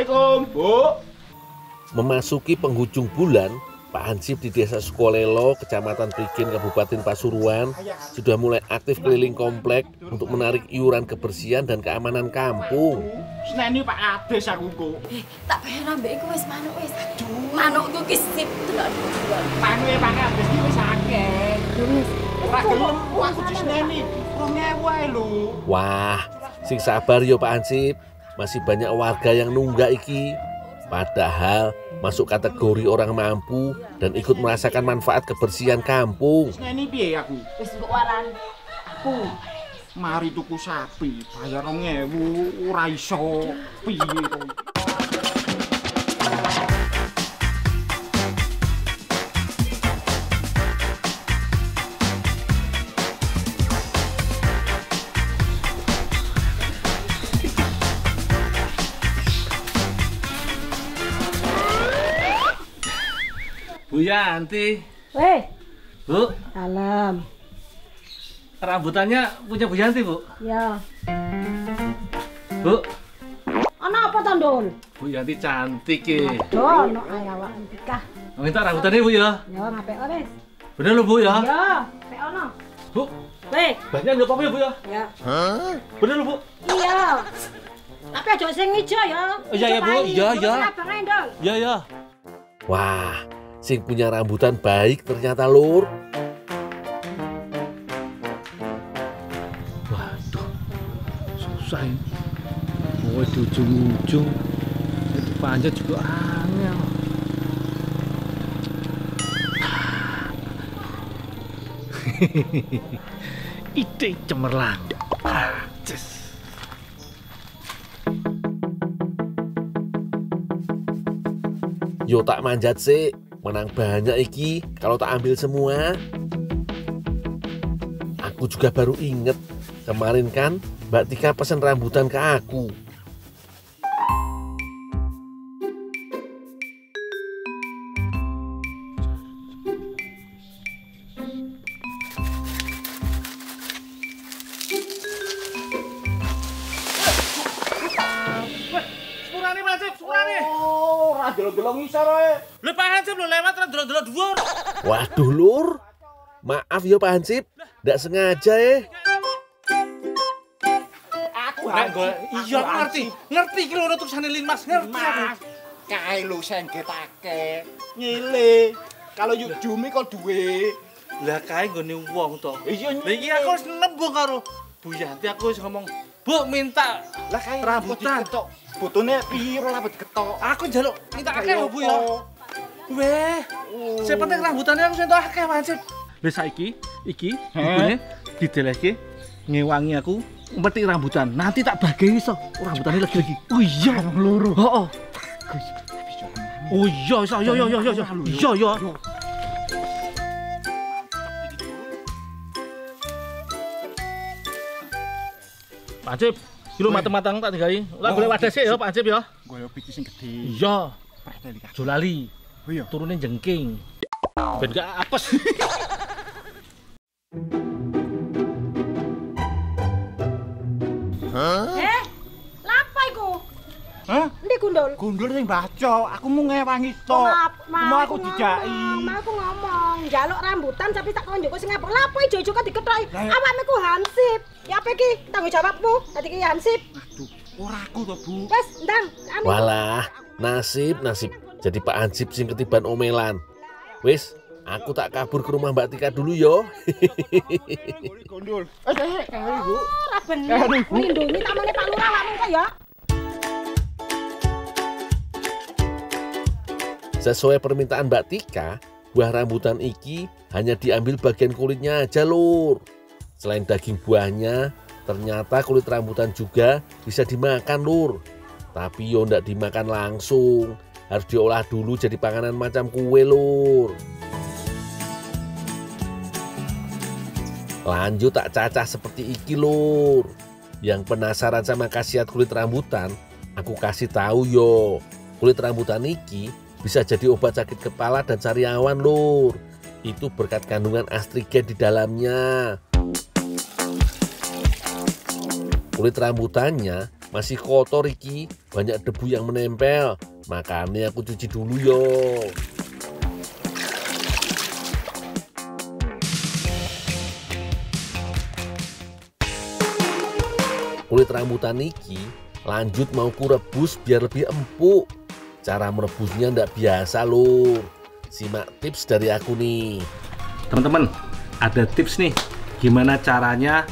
Assalamualaikum, Bu. Memasuki penghujung bulan, Pak Hansip di Desa Sukolelo, Kecamatan Prigen, Kabupaten Pasuruan, sudah mulai aktif keliling komplek untuk menarik iuran kebersihan dan keamanan kampung. Seneni Pak Ades aku kok. Tak bayar ambek iku wis manuk wis. Manukku ki sip delok. Panuke Pak Ades iki wis akeh. Ora gelem aku diseneni 2000 ae lho. Wah, sing sabar yo Pak Hansip. Masih banyak warga yang nunggak iki. Padahal masuk kategori orang mampu dan ikut merasakan manfaat kebersihan kampung. Seneni piye aku? Wis kok waran. Aku Mari tuku sapi, bayar 2000 ora iso. Piye to? Bu Yanti. Weh, Bu, salam. rambutannya punya Bu Yanti, Bu. Ya. Bu, Ana apa to, Ndul? Bu Yanti cantik ya. Do ana awak nikah. Minta rambutannya Bu ya. Ya ngapik wis. Bener loh Bu ya. Ya, pek ono. Bu, Weh, banyak nggak apa-apa ya Bu ya. ya. Bener loh Bu. Iya. Tapi aja sing ijo ya. Oh, iya, iya, Bu. Iya, iya. Abang Ndul. Ya ya. Wah, sing punya rambutan baik ternyata lur. Waduh, susah ini. Mau di ujung-ujung, itu panjat juga angel. Ide cemerlang. Ajes. Yo tak manjat sih, menang banyak iki kalau tak ambil semua. Aku juga baru inget, kemarin kan Mbak Tika pesen rambutan ke aku. Sepurane Hansip, sepurane. Oh, ora delok-delok ngisor ae. Lho Pak Hansip lho lewat ra delok-delok dhuwur. Waduh lur, maaf ya Pak Hansip, nggak sengaja Aku Nek golek iya aku ngerti. Ngerti iki lho tulisane Linmas, ngerti aku. Mas, kae lho sengget akeh. Ngile. Kalau yuk jumi kok duwe. Lah kae nggone wong to. Iya Lah iki aku wis nembung karo Bu Yanti, aku wis ngomong, "Bu, minta lah kae rambutan." ketok. Botone piro lah ketok. Aku njaluk minta akeh lho Bu ya. Weh, sing penting rambutannya aku sentuh akeh Hansip. Lah saiki iki ibune didelehke ngewangi aku metik rambutan. Nanti tak bagi iso rambutannya lagi-lagi. Oh iya, loro. Heeh. Oh iya, iso yo yo yo yo. Iya yo. Pak Hansip, kilo matang-matang tak digawe. Lah golek wadah sik ya Pak Hansip ya. Golek biji sing gedhe. Iya. Preteli kabeh. Aja lali. Oh iya. Turunin jengking. Ben gak apes. Lapa iku? Hah? Endi gundul? Gundul sing baca, aku mau ngewangi tok. Mau aku dijaki. Mau aku ngomong, njaluk rambutan tapi tak konjok sing ngapuk. Lapo ijo-ijo kok diketoki. Lah, ya. Awakmu ku Hansip. Ya apa iki? Tanggung jawabmu. Dadi ki Hansip. Aduh, ora aku to, Bu. Wes, ndang. anu. Walah, nasib. Jadi Pak Hansip sing ketiban omelan. Wis, aku tak kabur ke rumah Mbak Tika dulu yo. Gundul. Kae, Bu. Ora bener. Lindungi tamane Pak Lurah awakmu kok ya. Sesuai permintaan Mbak Tika, buah rambutan iki hanya diambil bagian kulitnya aja lur. Selain daging buahnya, ternyata kulit rambutan juga bisa dimakan lur. Tapi yo ndak dimakan langsung, harus diolah dulu jadi panganan macam kue lur. Lanjut tak cacah seperti iki lur. Yang penasaran sama khasiat kulit rambutan, aku kasih tahu yo. Kulit rambutan iki bisa jadi obat sakit kepala dan sariawan lur. Itu berkat kandungan astrigen di dalamnya. Kulit rambutannya masih kotor iki, banyak debu yang menempel. Makanya aku cuci dulu yo. Kulit rambutan iki lanjut mau ku rebus biar lebih empuk. Cara merebusnya ndak biasa lur. Simak tips dari aku nih. Teman-teman, ada tips nih gimana caranya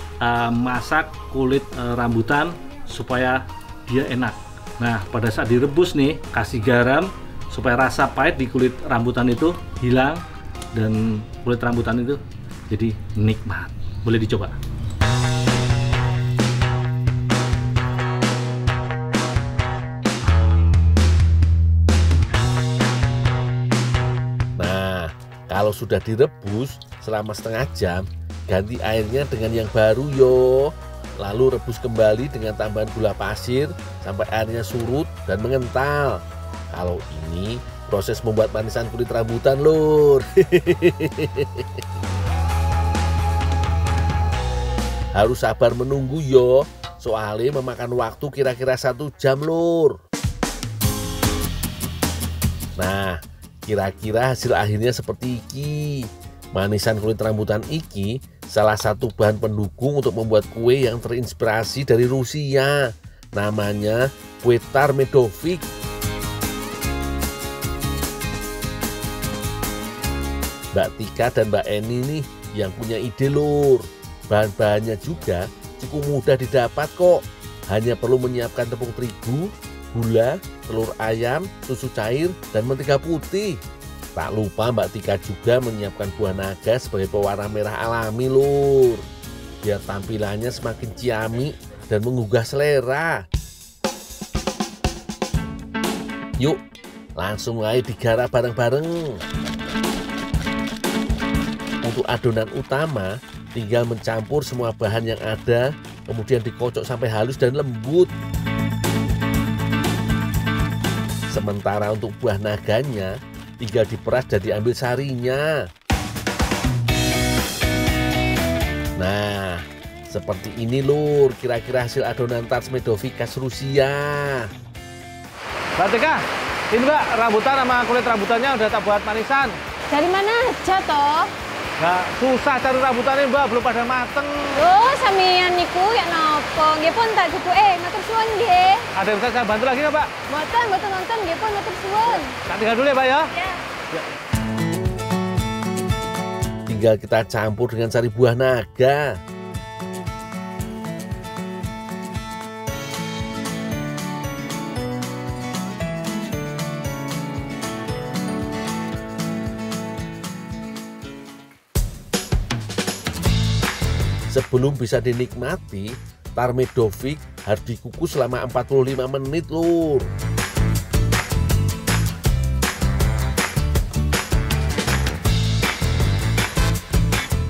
masak kulit rambutan supaya dia enak. Nah, pada saat direbus nih, kasih garam supaya rasa pahit di kulit rambutan itu hilang dan kulit rambutan itu jadi nikmat. Boleh dicoba. Kalau sudah direbus selama setengah jam, ganti airnya dengan yang baru yo. Lalu rebus kembali dengan tambahan gula pasir sampai airnya surut dan mengental. Kalau ini proses membuat manisan kulit rambutan lur. Harus sabar menunggu yo, soalnya memakan waktu kira-kira 1 jam lur. Nah, kira-kira hasil akhirnya seperti iki. Manisan kulit rambutan iki salah satu bahan pendukung untuk membuat kue yang terinspirasi dari Rusia. Namanya kue tar Medovik. Mbak Tika dan Mbak Eni nih yang punya ide lur. Bahan-bahannya juga cukup mudah didapat kok. Hanya perlu menyiapkan tepung terigu, gula, telur ayam, susu cair, dan mentega putih. Tak lupa Mbak Tika juga menyiapkan buah naga sebagai pewarna merah alami lur. Biar tampilannya semakin ciamik dan menggugah selera. Yuk, langsung aja digarap bareng-bareng. Untuk adonan utama, tinggal mencampur semua bahan yang ada, kemudian dikocok sampai halus dan lembut. Sementara untuk buah naganya, tinggal diperas dan diambil sarinya. Nah, seperti ini lur, kira-kira hasil adonan tarts Medovik khas Rusia. Mbak Tika, ini Mbak, rambutan sama kulit rambutannya udah tak buat manisan. Dari mana aja toh? Nggak susah cari rambutannya Mbak, belum pada mateng. Oh, samian niku ya nopo. Nggih pun tak dudu matur suwun nggih. Ada yang bisa saya bantu lagi nggak Mbak? Mboten nonton nggih pun matur suwun. Tak tinggal dulu ya Mbak ya. Ya. Tinggal kita campur dengan sari buah naga. Sebelum bisa dinikmati, tar Medovik harus dikukus selama 45 menit lur.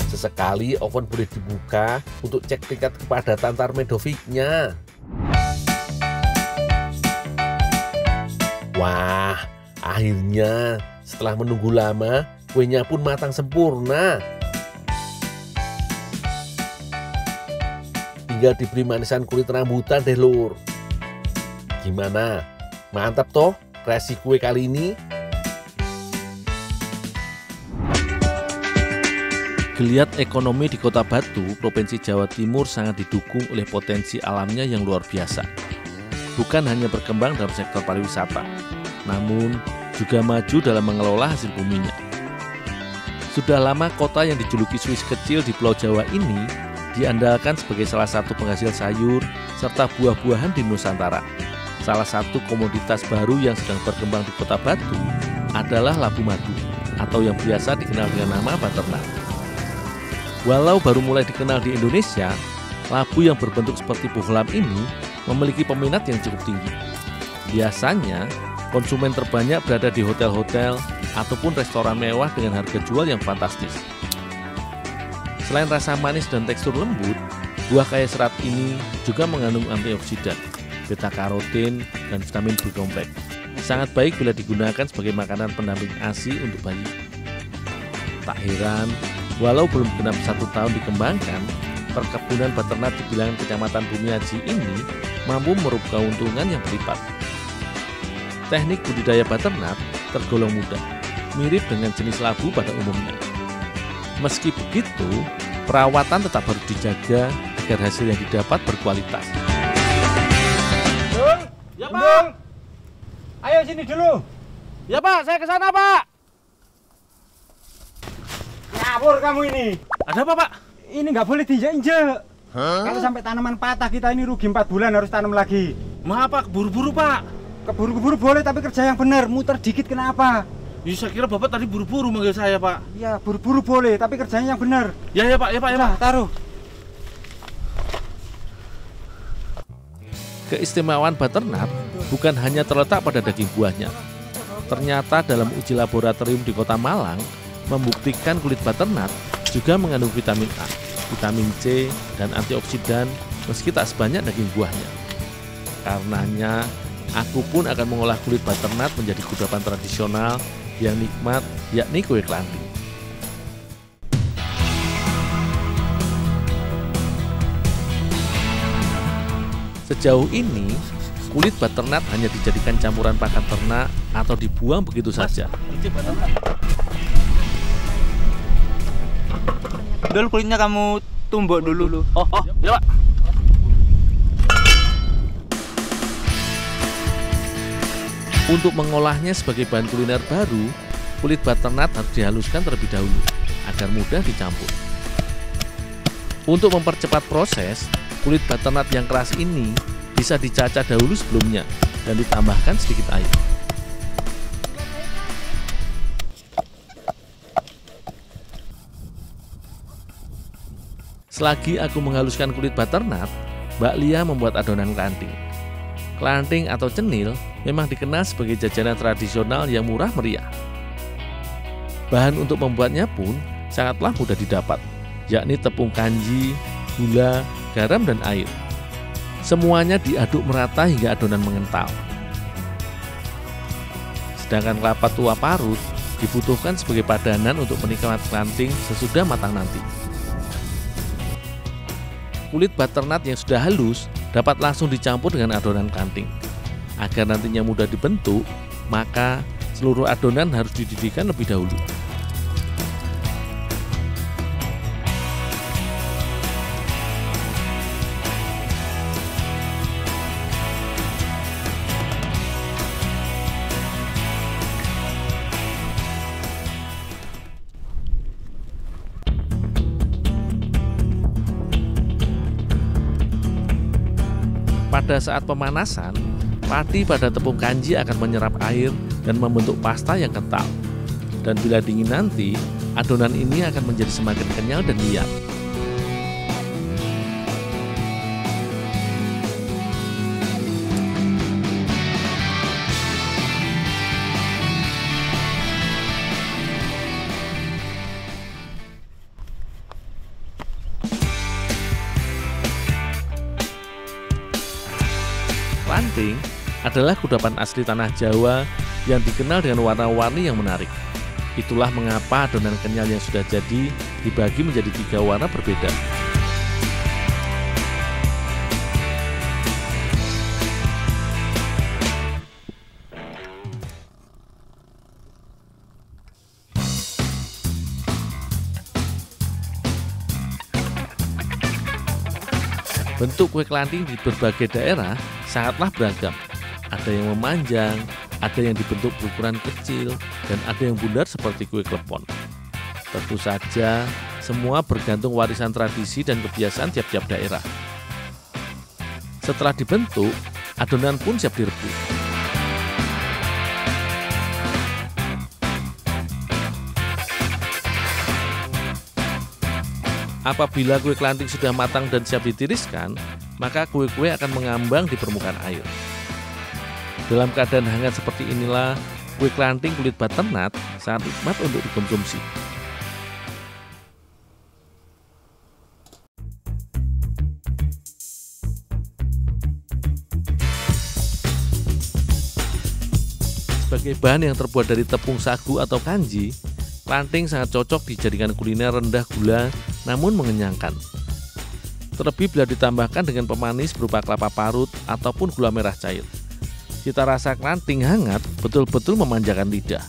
Sesekali oven boleh dibuka untuk cek tingkat kepadatan tar Medoviknya. Wah, akhirnya setelah menunggu lama, kuenya pun matang sempurna. Tinggal diberi manisan kulit rambutan deh lur. Gimana? Mantap toh kreasi kue kali ini? Geliat ekonomi di Kota Batu, Provinsi Jawa Timur sangat didukung oleh potensi alamnya yang luar biasa. Bukan hanya berkembang dalam sektor pariwisata, namun juga maju dalam mengelola hasil buminya. Sudah lama kota yang dijuluki Swiss kecil di Pulau Jawa ini diandalkan sebagai salah satu penghasil sayur serta buah-buahan di Nusantara. Salah satu komoditas baru yang sedang berkembang di Kota Batu adalah labu madu atau yang biasa dikenal dengan nama butternut. Walau baru mulai dikenal di Indonesia, labu yang berbentuk seperti bohlam ini memiliki peminat yang cukup tinggi. Biasanya, konsumen terbanyak berada di hotel-hotel ataupun restoran mewah dengan harga jual yang fantastis. Selain rasa manis dan tekstur lembut, buah kaya serat ini juga mengandung antioksidan, beta-karotin, dan vitamin B kompleks. Sangat baik bila digunakan sebagai makanan pendamping ASI untuk bayi. Tak heran, walau belum genap 1 tahun dikembangkan, perkebunan beternak di bilangan Kecamatan Bumiaji ini mampu meraup keuntungan yang berlipat. Teknik budidaya beternak tergolong mudah, mirip dengan jenis labu pada umumnya. Meski begitu, perawatan tetap harus dijaga agar hasil yang didapat berkualitas. Ya Pak. Ayo sini dulu. Ya Pak, saya ke sana Pak. Ngawur kamu ini. Ada apa Pak? Ini nggak boleh diinjek-injek. Kalau sampai tanaman patah kita ini rugi 4 bulan harus tanam lagi. Maaf Pak, buru-buru Pak. Keburu-keburu boleh tapi kerja yang benar, muter dikit kenapa? Ya, saya kira Bapak tadi buru-buru manggil saya Pak. Ya buru-buru boleh tapi kerjanya yang benar. Ya Pak, ya Pak, ya Pak. Nah, taruh. Keistimewaan beternak bukan hanya terletak pada daging buahnya. Ternyata dalam uji laboratorium di Kota Malang membuktikan kulit beternak juga mengandung vitamin A, vitamin C, dan antioksidan meski tak sebanyak daging buahnya. Karenanya, aku pun akan mengolah kulit beternak menjadi kudapan tradisional yang nikmat, yakni kue kelanting. Sejauh ini, kulit beternak hanya dijadikan campuran pakan ternak atau dibuang begitu saja. Dulu kulitnya kamu tumbuk dulu. Oh, ya Pak. Untuk mengolahnya sebagai bahan kuliner baru, kulit beternak harus dihaluskan terlebih dahulu agar mudah dicampur. Untuk mempercepat proses, kulit beternak yang keras ini bisa dicacah dahulu sebelumnya dan ditambahkan sedikit air. Selagi aku menghaluskan kulit beternak, Mbak Lia membuat adonan kelanting. Kelanting atau cenil memang dikenal sebagai jajanan tradisional yang murah meriah. Bahan untuk membuatnya pun sangatlah mudah didapat, yakni tepung kanji, gula, garam, dan air. Semuanya diaduk merata hingga adonan mengental. Sedangkan kelapa tua parut dibutuhkan sebagai padanan untuk menikmati kelanting sesudah matang nanti. Kulit beternak yang sudah halus dapat langsung dicampur dengan adonan kelanting. Agar nantinya mudah dibentuk, maka seluruh adonan harus dididihkan lebih dahulu. Pada saat pemanasan, pati pada tepung kanji akan menyerap air dan membentuk pasta yang kental. Dan bila dingin nanti, adonan ini akan menjadi semakin kenyal dan liat. Kelanting adalah kudapan asli tanah Jawa yang dikenal dengan warna-warni yang menarik. Itulah mengapa adonan kenyal yang sudah jadi dibagi menjadi 3 warna berbeda. Bentuk kue kelanting di berbagai daerah sangatlah beragam. Ada yang memanjang, ada yang dibentuk berukuran kecil, dan ada yang bundar seperti kue klepon. Tentu saja, semua bergantung warisan tradisi dan kebiasaan tiap-tiap daerah. Setelah dibentuk, adonan pun siap direbus. Apabila kue kelanting sudah matang dan siap ditiriskan, maka kue-kue akan mengambang di permukaan air. Dalam keadaan hangat seperti inilah, kue kelanting kulit beternak sangat nikmat untuk dikonsumsi. Sebagai bahan yang terbuat dari tepung sagu atau kanji, kelanting sangat cocok dijadikan kuliner rendah gula namun mengenyangkan. terlebih bila ditambahkan dengan pemanis berupa kelapa parut ataupun gula merah cair. Cita rasa keranting hangat betul-betul memanjakan lidah.